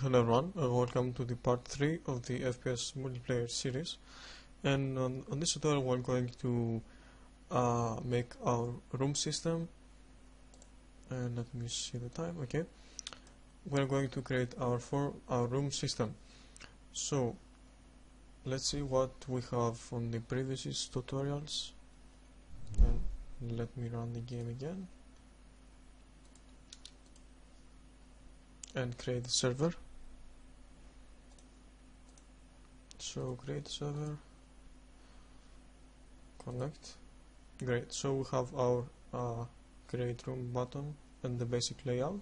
Hello everyone, welcome to the part 3 of the FPS Multiplayer series. And on this tutorial we're going to make our room system. And let me see the time. Okay, we're going to create our room system. So let's see what we have on the previous tutorials. And let me run the game again and create the server. So create server, connect. Great, so we have our create room button and the basic layout.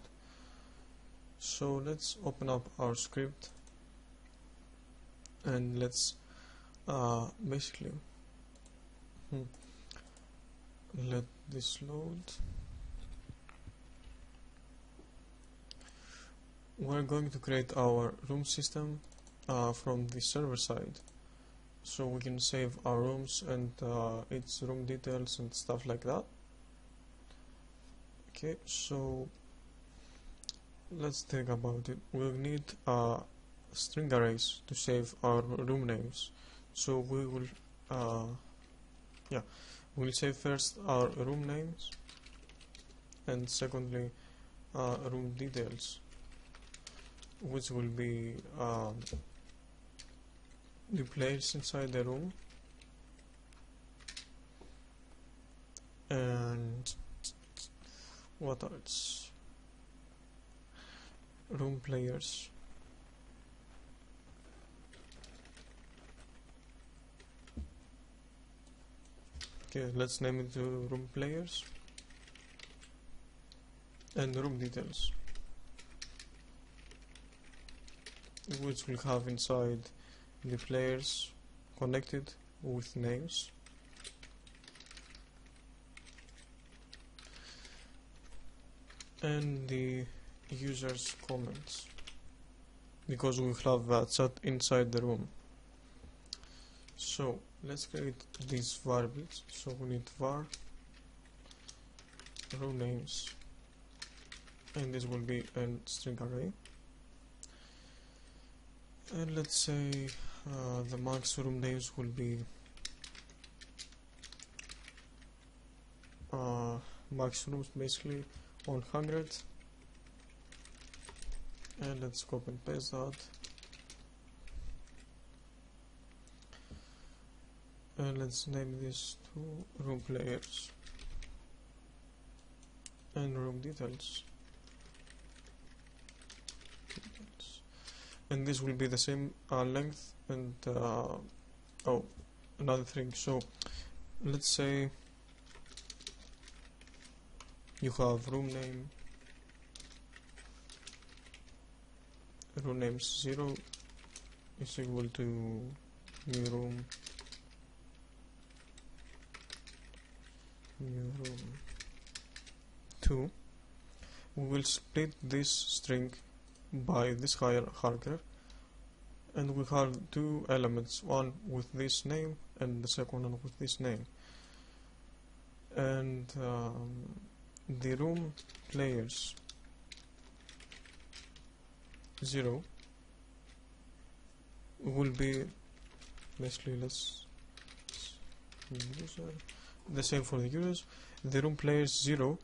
So let's open up our script and let's basically let this load. We're going to create our room system from the server side, so we can save our rooms and its room details and stuff like that. Okay, so let's think about it. We'll need string arrays to save our room names. So we will we'll save first our room names and secondly room details, which will be the players inside the room and what else? Room players. Okay, let's name it room players and room details, which will have inside the players connected with names, and the users' comments, because we have chat inside the room. So let's create these variables. So we need var room names, and this will be a string array. And let's say the max room names will be max rooms, basically 100. And let's copy and paste that. And let's name this to room players and room details. And this will be the same length and another thing. So let's say you have room name 0 is equal to new room 2. We will split this string by this hierarchy, and we have two elements, one with this name and the second one with this name. And the room players 0 will be basically the same for the users. The room players 0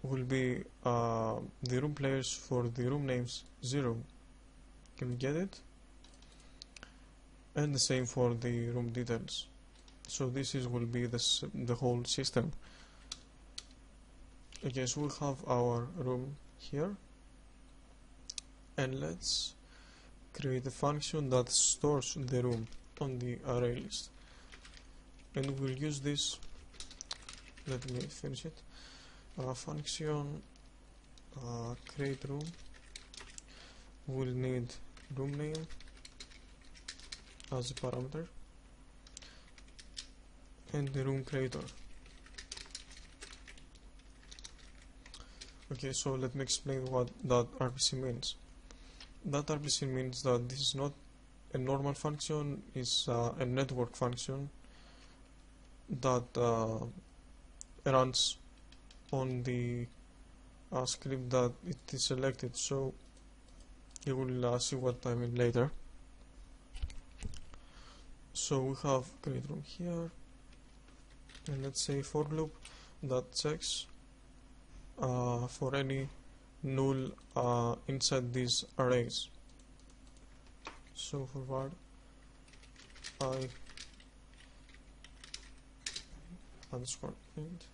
will be the room players for the room names 0. Can we get it? And the same for the room details. So this will be the whole system. Okay, so we have our room here, and let's create a function that stores the room on the array list, and we'll use this. Let me finish it. Function create room will need room name as a parameter and the room creator. Okay, so let me explain what that RPC means. That RPC means that this is not a normal function, it's a network function that runs on the script that it is selected. So You will see what I mean later. So we have create room here, and let's say for loop that checks for any null inside these arrays. So for var I underscore int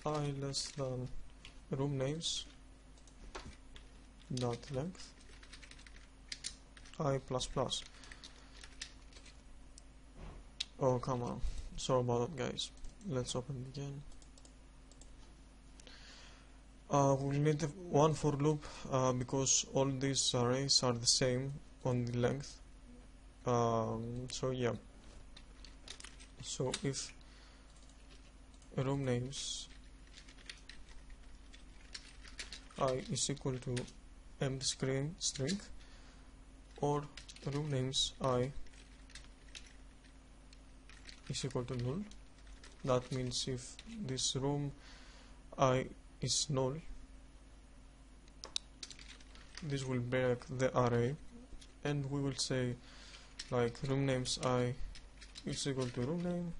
I less than room names dot length I plus plus. Oh, come on, sorry about that, guys. Let's open it again. We need one for loop because all these arrays are the same on the length. So yeah, so if room names I is equal to empty string, or room names I is equal to null, that means if this room I is null, this will break the array, and we will say like room names I is equal to room name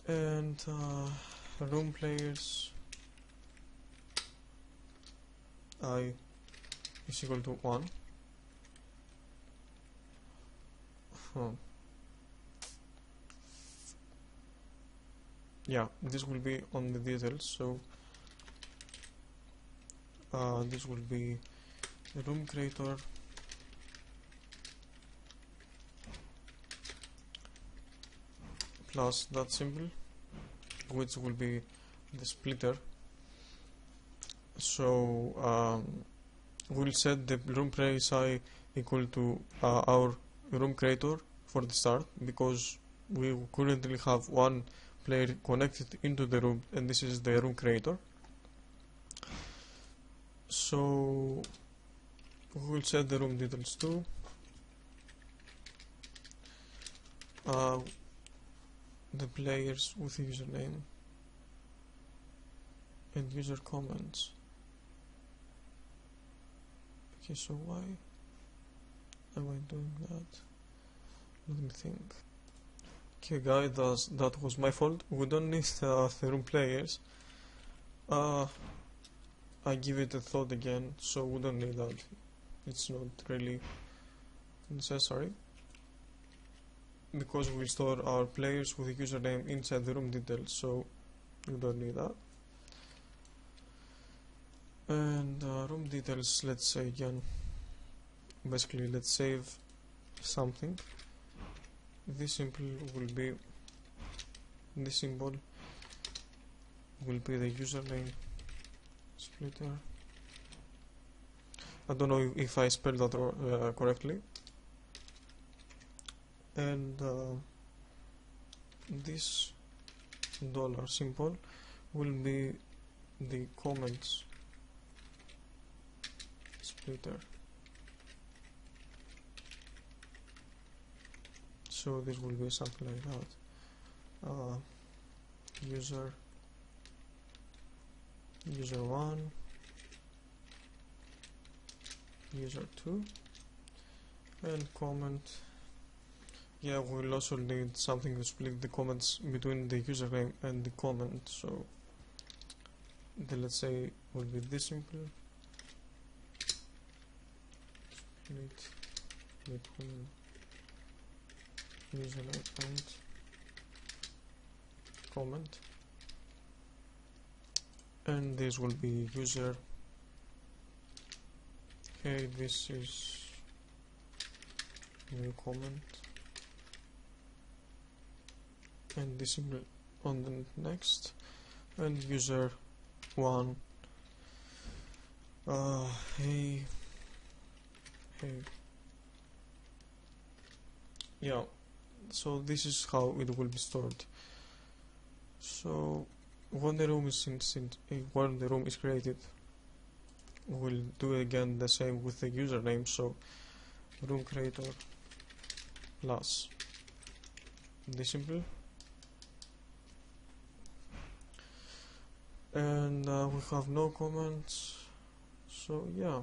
and room players I is equal to 1. Yeah, this will be on the details, so this will be the room creator plus that symbol, which will be the splitter. So we'll set the room player I equal to our room creator for the start, because we currently have one player connected into the room, and this is the room creator. So we will set the room details to the players with username and user comments. Okay, so why am I doing that? Let me think. Okay, guys, that was my fault. We don't need the room players. I give it a thought again, so we don't need that. It's not really necessary, because we store our players with a username inside the room details, so we don't need that. And room details, let's say again, basically let's save something. This symbol will be the username splitter. I don't know if I spelled that correctly. And this dollar symbol will be the comments splitter. So this will be something like that. User 1, user 2, and comment. Yeah, we'll also need something to split the comments between the username and the comment, so let's say will be this simple. Split between username and comment, and this will be user. Okay, this is new comment, and this symbol on the next, and user 1 hey, yeah. So this is how it will be stored. So when the room is created, we'll do again the same with the username. So room creator plus the symbol and we have no comments, so yeah,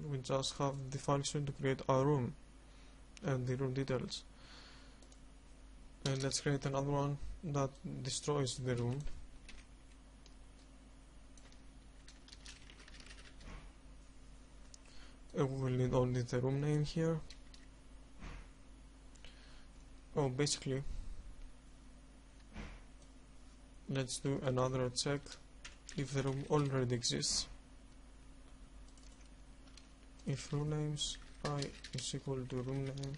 we just have the function to create our room and the room details. And let's create another one that destroys the room. We will need only the room name here. Oh, basically, let's do another check if the room already exists. If room names I is equal to room name,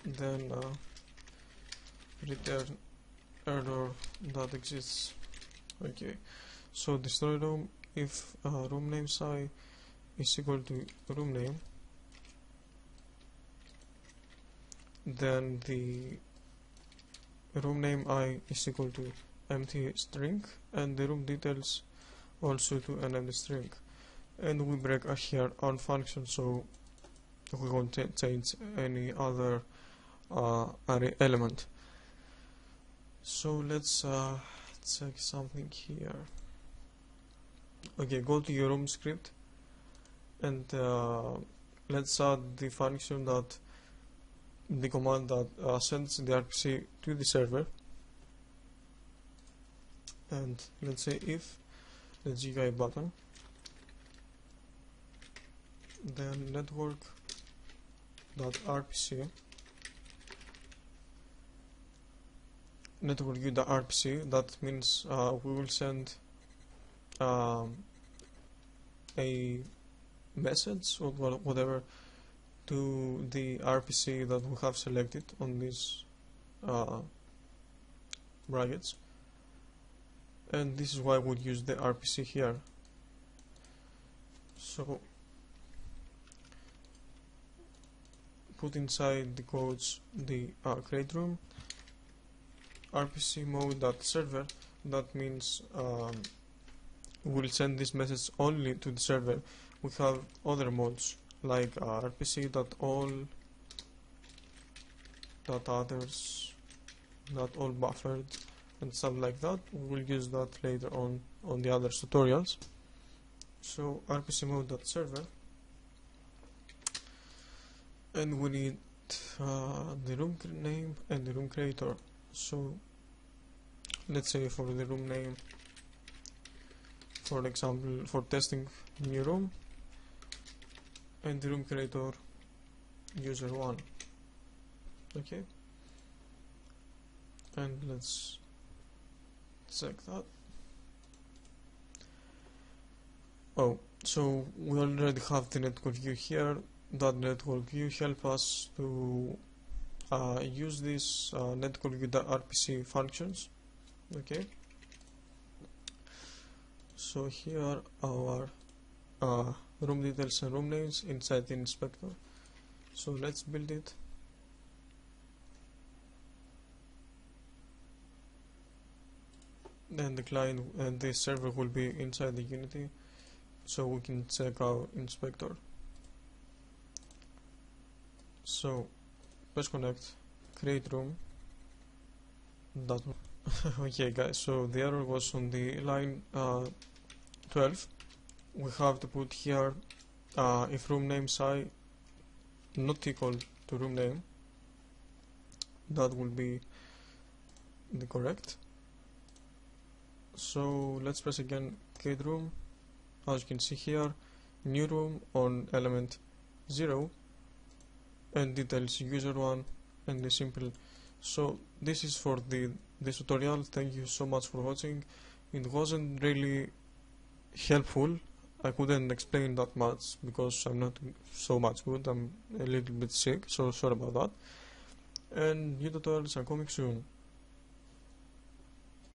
then return error that exists. Okay, so destroy room if room name I is equal to room name, then the room name I is equal to empty string and the room details also to an empty string, and we break here our function, so we won't change any other array element. So let's check something here. Okay, go to your room script and let's add the function that the command that sends the RPC to the server, and let's say if the GUI button, then network.rpc network the RPC. That means we will send a message or whatever to the RPC that we have selected on these brackets, and this is why we'll use the RPC here. So put inside the codes the create room RPC mode.server. That means we'll send this message only to the server. We have other modes like RPC.all, .others, .all buffered, and stuff like that. We will use that later on the other tutorials. So RPC mode.server, and we need the room name and the room creator. So let's say for the room name, for example, for testing new room, and the room creator user1. Okay, and let's check that. Oh, so we already have the network view here. That network view helps us to use these network view RPC functions. Okay, so here our room details and room names inside the inspector. So let's build it. Then the client and the server will be inside the Unity, so we can check our inspector. So let's connect create room. Okay guys, so the error was on the line 12. We have to put here if room name I not equal to room name, that will be the correct. So let's press again create room. As you can see here, new room on element 0 and details user1 and the simple. So this is for this tutorial. Thank you so much for watching. It wasn't really helpful. I couldn't explain that much because I'm not so much good. I'm a little bit sick, so sorry about that. And new tutorials are coming soon.